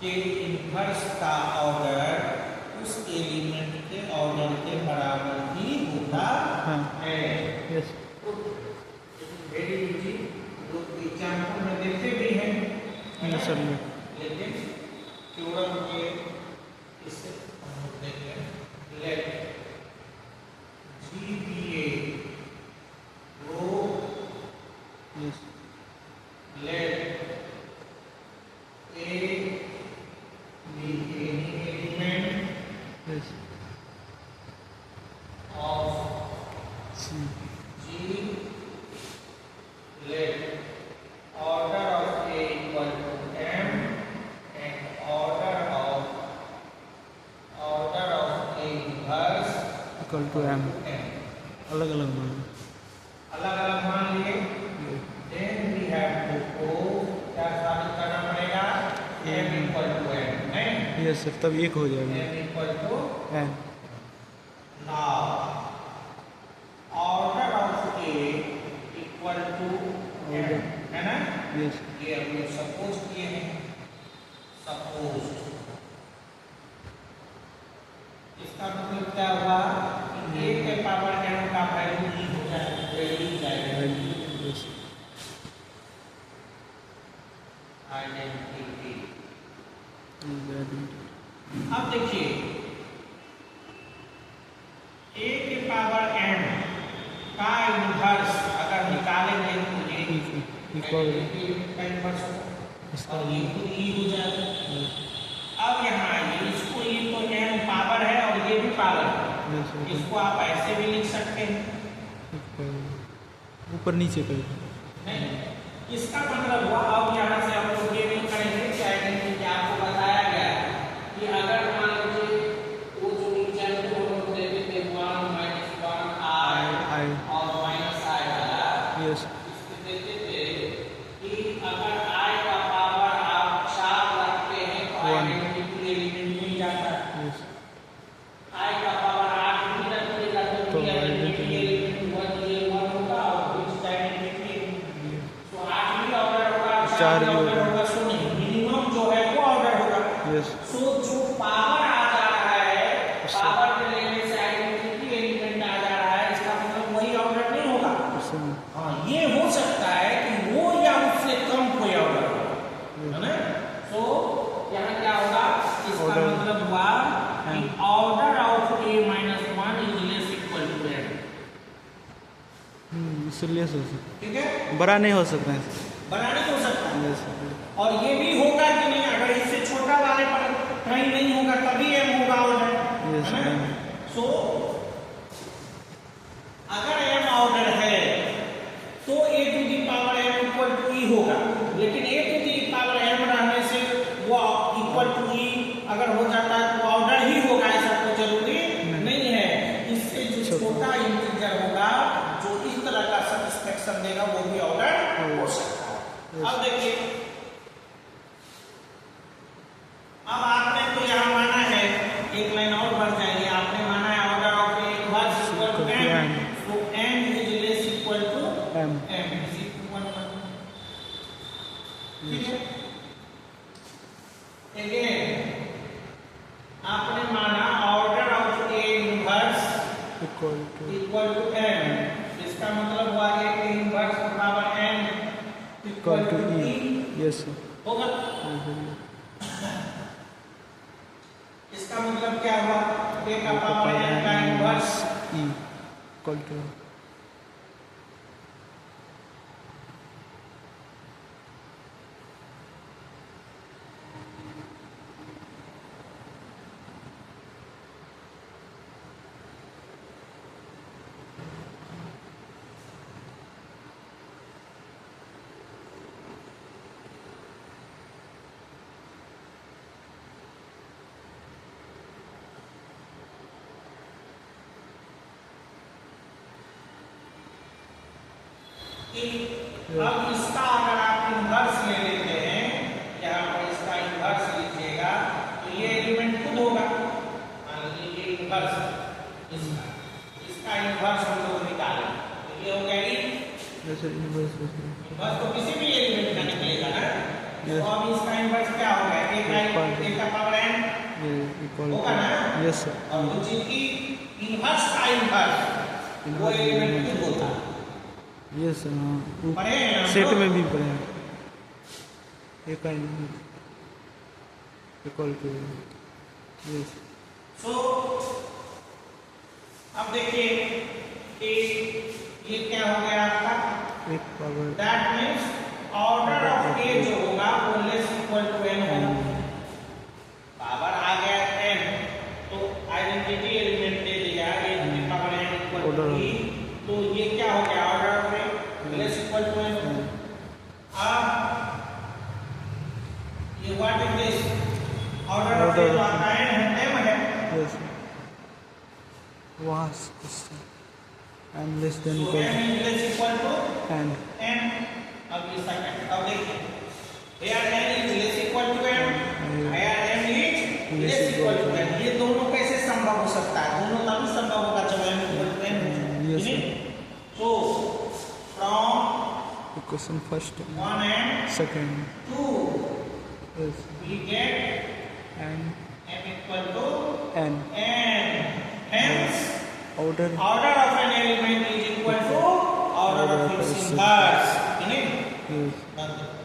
के इन्वर्स का ऑर्डर उस एलिमेंट के ऑर्डर के बराबर ही होता है। यस वेरी इजी, लोग एग्जाम्पल में देखते भी हैं, सर। लेकिन थ्योरम के इससे हम लोग देखते हैं। Let G be a row, yes let A be any element yes of C G, let order of A equal to M and order of A inverse equal to M. M। अलग अलग मान। अलग अलग मान लिए, then we have to prove, क्या साबित करना पड़ेगा? M equal to N, नहीं? यस सर, तब एक हो जाएगा M equal to N. now order of A equal to M, है ना? यस ये हम लोग सपोज किए हैं, सपोज। इसका मतलब क्या हुआ कि A के पावर M का वैल्यू ही हो जाएगा, यस आइडेंटिटी। अब देखिए A के पावर M का इन्वर्स अगर निकालेंगे तो ये इक्वल का इन्वर्स इसका और ये खुद E हो जाएगा। अब यहाँ ये इसको E तो M पावर है और ये भी पावर है, यस इसको आप ऐसे भी लिख सकते हैं, ऊपर नीचे कर। नहीं? इसका मतलब हुआ अब यहाँ से हम लोग ये नहीं करेंगे कि आइडेंटिटी आपको बताया गया है कि अगर मान लीजिए वो जो एग्जाम्पल हम लोग देते थे 1 - 1 I और -I वाला, यस इसमें देते थे कि अगर I का पावर आप 4 रखते हैं तो आइडेंटिटी एलिमेंट मिल जाता है। यस I का पावर 8 भी रखिएगा तो आइडेंटिटी एलिमेंट 1 होगा और कुछ आइडेंटिटी तो 8 भी ऑर्डर होगा, 4 भी ऑर्डर होगा, सो नहीं मिनिमम जो है वो ऑर्डर होगा। यस सो जो पावर आ जा रहा है, पावर में लेने से आइडेंटिटी एलिमेंट आ जा रहा है, इसका मतलब वही ऑर्डर नहीं होगा। हाँ, ये हो सकता है कि वो या उससे कम कोई ऑर्डर होगा, है ना? तो यहाँ क्या होगा, इसका मतलब हुआ कि order of A - 1 is less equal to M, इसलिए हो सकता ठीक है? बड़ा नहीं हो सकता है। बड़ा नहीं हो सकता। यस और ये भी होगा कि नहीं, अगर इससे छोटा वाले पर कहीं नहीं होगा तभी M होगा ऑर्डर, यस है ना? सो अगर M ऑर्डर है तो A to the power M equal to E होगा, लेकिन A to the power M रहने से वो इक्वल टू E अगर हो जाता है तो ऑर्डर ही होगा, ऐसा कोई जरूरी नहीं है। इससे जो छोटा इंटीजर होगा जो इस तरह का सब्सट्रैक्शन देगा वो भी ऑर्डर हो सकता है। अब देखिए, अब आपने तो यहाँ माना है, एक लाइन और बढ़ जाएगी, आपने माना है order of A inverse equal to M, तो M is less equal to M. M is equal to 1, ठीक है? अगेन आपने माना order of A inverse equal to equal to M, इसका मतलब हुआ A के इन्वर्स बराबर M equal to E yes होगा। इसका मतलब क्या हुआ, A का पावर M का इन्वर्स ई इक्वल टू अब इसका अगर आप इन्वर्स ले लेते हैं, यहाँ पर इसका इन्वर्स लीजिएगा तो ये एलिमेंट खुद होगा, मान लीजिए ये इन्वर्स इसका इन्वर्स हम लोग निकालें तो ये हो गया इन्वर्स तो किसी भी एलिमेंट का निकलेगा ना। तो अब इसका इनवर्स क्या हो गया? a का पावर n ये इक्वल होगा ना? यस सर और वो चीज की इनवर्स का इनवर्स वो एलिमेंट क्यूब होता है। यस सर हाँ पढ़े हैं ना सेट हम में लोग? भी पढ़े हैं एक इक्वल टू यस सो अब देखिए कि ये क्या हो गया आपका? एक power that means order of a जो होगा वो लेस इक्वल टू n होगा। पावर आ गया n तो आइडेंटिटी एलिमेंट दे दिया a to the power n equal to Order. e, तो ये क्या हो गया? Order of a less equal to n। अब ये what is this? Order of a Order. तो आपका n है, m है। यस वहाँ and less than So equal m is less equal to and n। अब ये सेकंड, अब देखिए here n is less equal to m, here m is less equal to n। ये दोनों कैसे संभव हो सकता है? दोनों तभी संभव होगा जब m equal to n हो। Yes, ठीक है? So from equation first 1 and second 2 yes we get and m equal to n n। Hence order order of an element is equal to order of its inverse। ठीक है? yes Done.